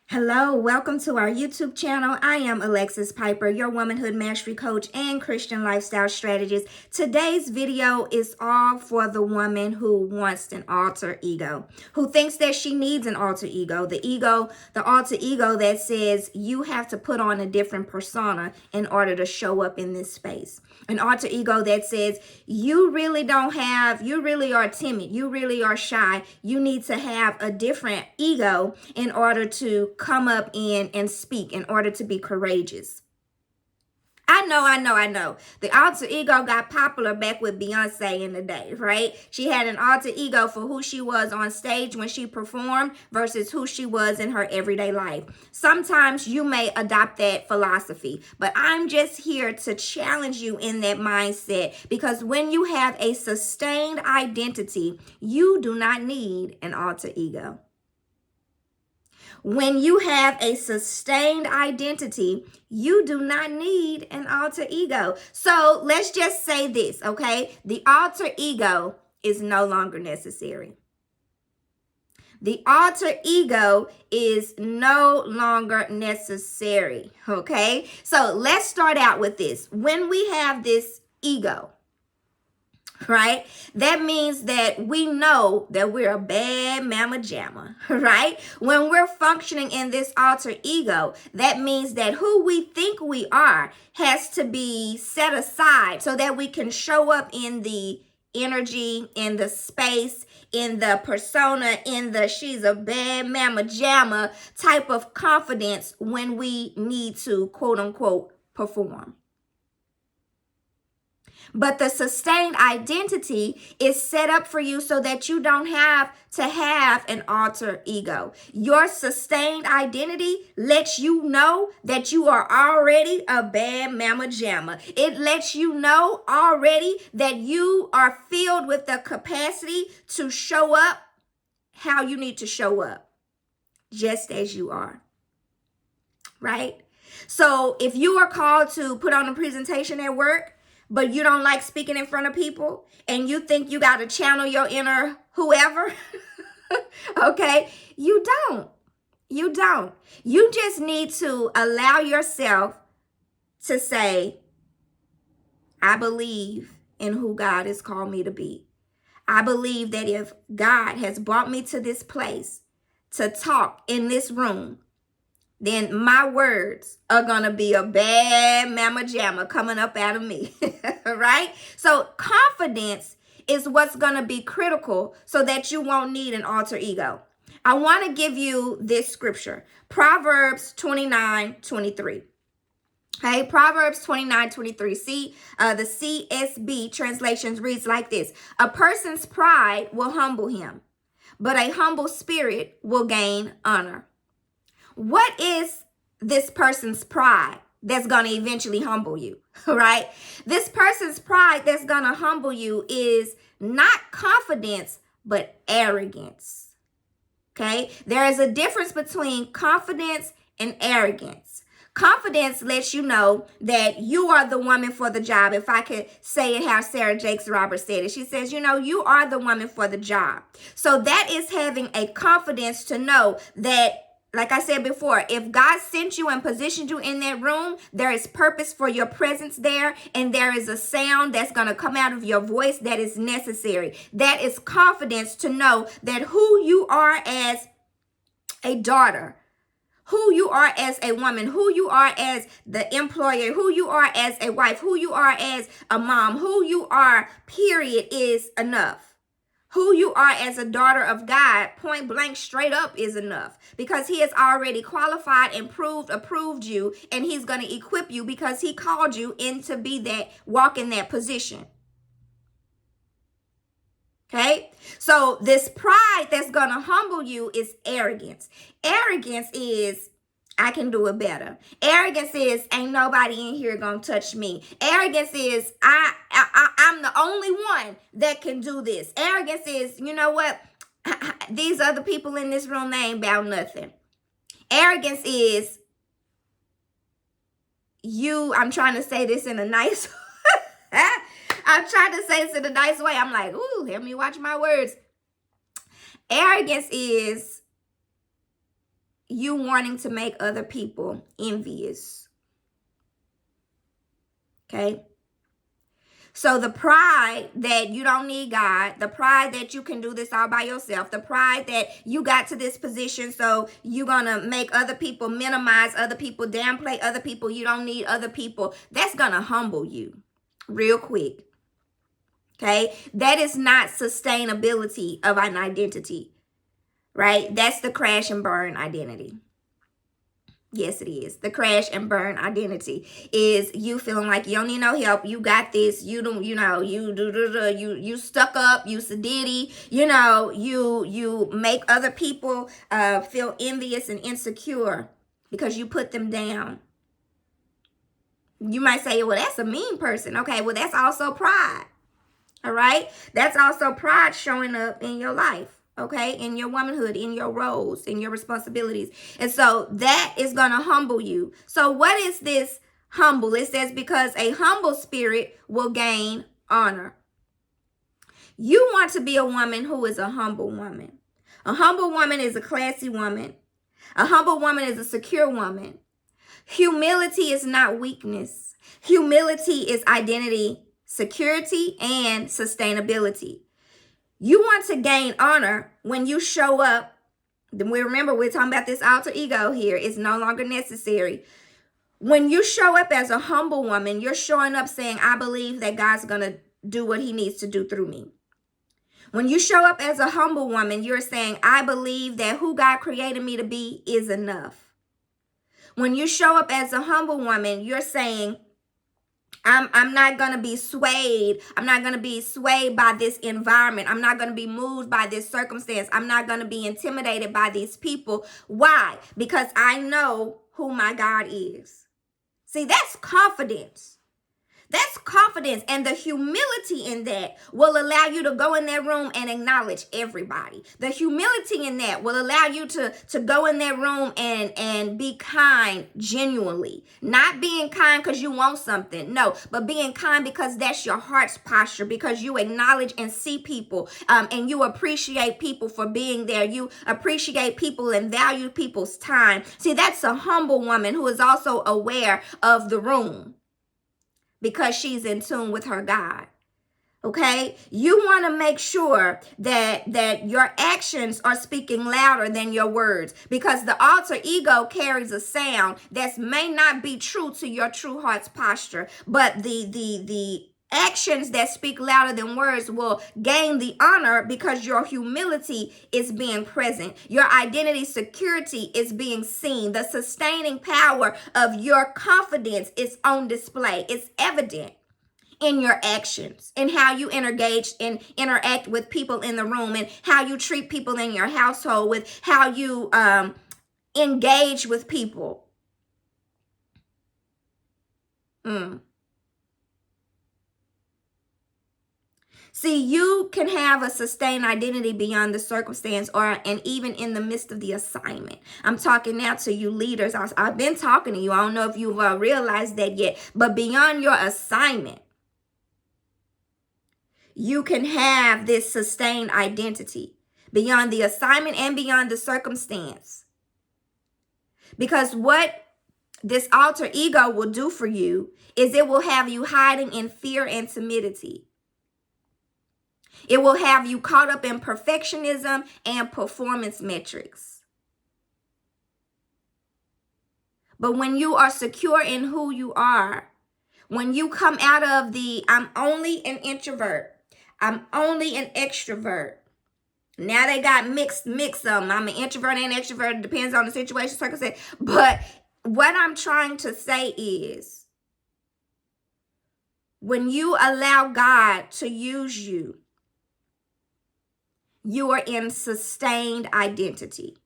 Hello, welcome to our YouTube channel. I am Alexis Piper, your womanhood mastery coach and Christian lifestyle strategist. Today's video is all for the woman who wants an alter ego, who thinks that she needs an alter ego. The alter ego that says you have to put on a different persona in order to show up in this space. An alter ego that says you really are timid, you really are shy. You need to have a different ego in order to come up in and speak, in order to be courageous. I know. The alter ego got popular back with Beyonce in the day, right? She had an alter ego for who she was on stage when she performed versus who she was in her everyday life. Sometimes you may adopt that philosophy, but I'm just here to challenge you in that mindset because when you have a sustained identity, you do not need an alter ego. When you have a sustained identity, you do not need an alter ego. So let's just say this, okay? The alter ego is no longer necessary. The alter ego is no longer necessary, okay? So let's start out with this. When we have this ego, right? That means that we know that we're a bad mama jamma, right? When we're functioning in this alter ego, that means that who we think we are has to be set aside so that we can show up in the energy, in the space, in the persona, in the she's a bad mama jamma type of confidence when we need to quote unquote perform. But the sustained identity is set up for you so that you don't have to have an alter ego. Your sustained identity lets you know that you are already a bad mama jamma. It lets you know already that you are filled with the capacity to show up how you need to show up, just as you are. Right? So if you are called to put on a presentation at work, but you don't like speaking in front of people and you think you got to channel your inner whoever, okay, you don't. You just need to allow yourself to say, I believe in who God has called me to be. I believe that if God has brought me to this place to talk in this room, then my words are going to be a bad mama jamma coming up out of me, right? So confidence is what's going to be critical so that you won't need an alter ego. I want to give you this scripture, Proverbs 29:23. Okay, Proverbs 29:23. See, the CSB translations reads like this. A person's pride will humble him, but a humble spirit will gain honor. What is this person's pride that's going to eventually humble you, right? This person's pride that's going to humble you is not confidence, but arrogance, okay? There is a difference between confidence and arrogance. Confidence lets you know that you are the woman for the job. If I could say it how Sarah Jakes Roberts said it, she says, you are the woman for the job. So that is having a confidence to know that, like I said before, if God sent you and positioned you in that room, there is purpose for your presence there, and there is a sound that's going to come out of your voice that is necessary. That is confidence to know that who you are as a daughter, who you are as a woman, who you are as the employer, who you are as a wife, who you are as a mom, who you are, period, is enough. Who you are as a daughter of God, point blank, straight up, is enough because he has already qualified and approved you, and he's going to equip you because he called you in to be that, walk in that position. Okay, so this pride that's going to humble you is arrogance. Arrogance is, I can do it better. Arrogance is, ain't nobody in here gonna touch me. Arrogance is, I'm the only one that can do this. Arrogance is, you know what? These other people in this room, they ain't about nothing. Arrogance is I'm trying to say this in a nice I'm trying to say this in a nice way. I'm like, ooh, let me watch my words. Arrogance is, you wanting to make other people envious. Okay? So the pride that you don't need God, the pride that you can do this all by yourself, the pride that you got to this position so you're going to make other people minimize other people, downplay other people, you don't need other people, that's going to humble you real quick. Okay? That is not sustainability of an identity, right? That's the crash and burn identity. Yes, it is. The crash and burn identity is you feeling like you don't need no help. You got this. You don't, you stuck up, you sedity, you make other people feel envious and insecure because you put them down. You might say, well, that's a mean person. Okay, well, that's also pride. All right? That's also pride showing up in your life. Okay, in your womanhood, in your roles, in your responsibilities. And so that is going to humble you. So what is this humble? It says, because a humble spirit will gain honor. You want to be a woman who is a humble woman. A humble woman is a classy woman. A humble woman is a secure woman. Humility is not weakness. Humility is identity, security, and sustainability. You want to gain honor when you show up. Remember, we're talking about this alter ego here. It's no longer necessary. When you show up as a humble woman, you're showing up saying, I believe that God's going to do what he needs to do through me. When you show up as a humble woman, you're saying, I believe that who God created me to be is enough. When you show up as a humble woman, you're saying, I'm not going to be swayed. I'm not going to be swayed by this environment. I'm not going to be moved by this circumstance. I'm not going to be intimidated by these people. Why? Because I know who my God is. See, that's confidence. That's confidence, and the humility in that will allow you to go in that room and acknowledge everybody. The humility in that will allow you to go in that room and be kind genuinely. Not being kind because you want something, no, but being kind because that's your heart's posture, because you acknowledge and see people and you appreciate people for being there. You appreciate people and value people's time. See, that's a humble woman who is also aware of the room, because she's in tune with her God. Okay? You want to make sure that your actions are speaking louder than your words, because the alter ego carries a sound that may not be true to your true heart's posture, but the actions that speak louder than words will gain the honor because your humility is being present. Your identity security is being seen. The sustaining power of your confidence is on display. It's evident in your actions, in how you engage and interact with people in the room, and how you treat people in your household, with how you engage with people. See, you can have a sustained identity beyond the circumstance and even in the midst of the assignment. I'm talking now to you leaders. I've been talking to you. I don't know if you've realized that yet, but beyond your assignment, you can have this sustained identity beyond the assignment and beyond the circumstance. Because what this alter ego will do for you is it will have you hiding in fear and timidity. It will have you caught up in perfectionism and performance metrics. But when you are secure in who you are, when you come out of the I'm only an introvert, I'm only an extrovert. Now they got mixed them. I'm an introvert and extrovert. It depends on the situation, circumstance. But what I'm trying to say is, when you allow God to use you, you are in sustained identity.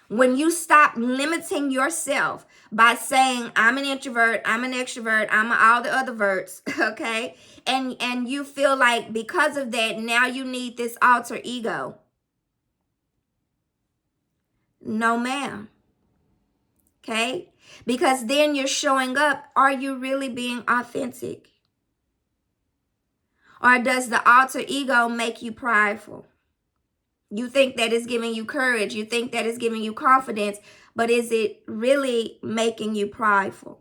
When you stop limiting yourself by saying, I'm an introvert, I'm an extrovert, I'm all the other verts, okay? And you feel like because of that, now you need this alter ego. No, ma'am. Okay? Because then you're showing up. Are you really being authentic? Or does the alter ego make you prideful? You think that it's giving you courage. You think that it's giving you confidence. But is it really making you prideful?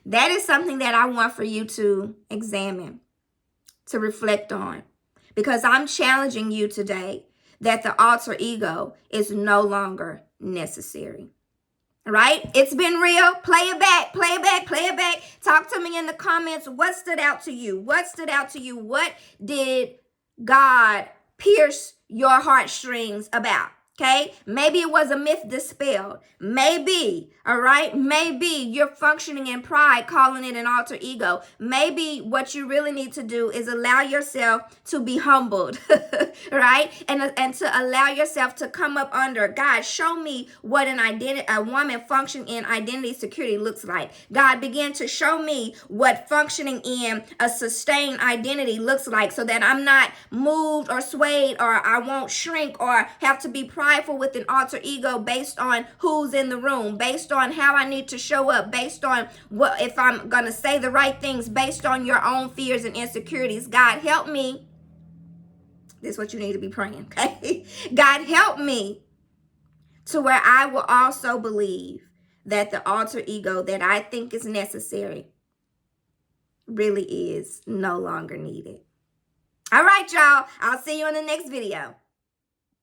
That is something that I want for you to examine, to reflect on. Because I'm challenging you today that the alter ego is no longer necessary. Right? It's been real. Play it back, play it back, play it back. Talk to me in the comments. What stood out to you? What stood out to you? What did God pierce your heartstrings about? Okay, maybe it was a myth dispelled. Maybe, all right, maybe you're functioning in pride, calling it an alter ego. Maybe what you really need to do is allow yourself to be humbled, right? And to allow yourself to come up under, God, show me what a woman functioning in identity security looks like. God, begin to show me what functioning in a sustained identity looks like, so that I'm not moved or swayed, or I won't shrink or have to be prideful with an alter ego based on who's in the room, based on how I need to show up, based on what, if I'm gonna say the right things, based on your own fears and insecurities. God, help me. This is what you need to be praying, okay? God, help me to where I will also believe that the alter ego that I think is necessary really is no longer needed. All right, y'all. I'll see you in the next video.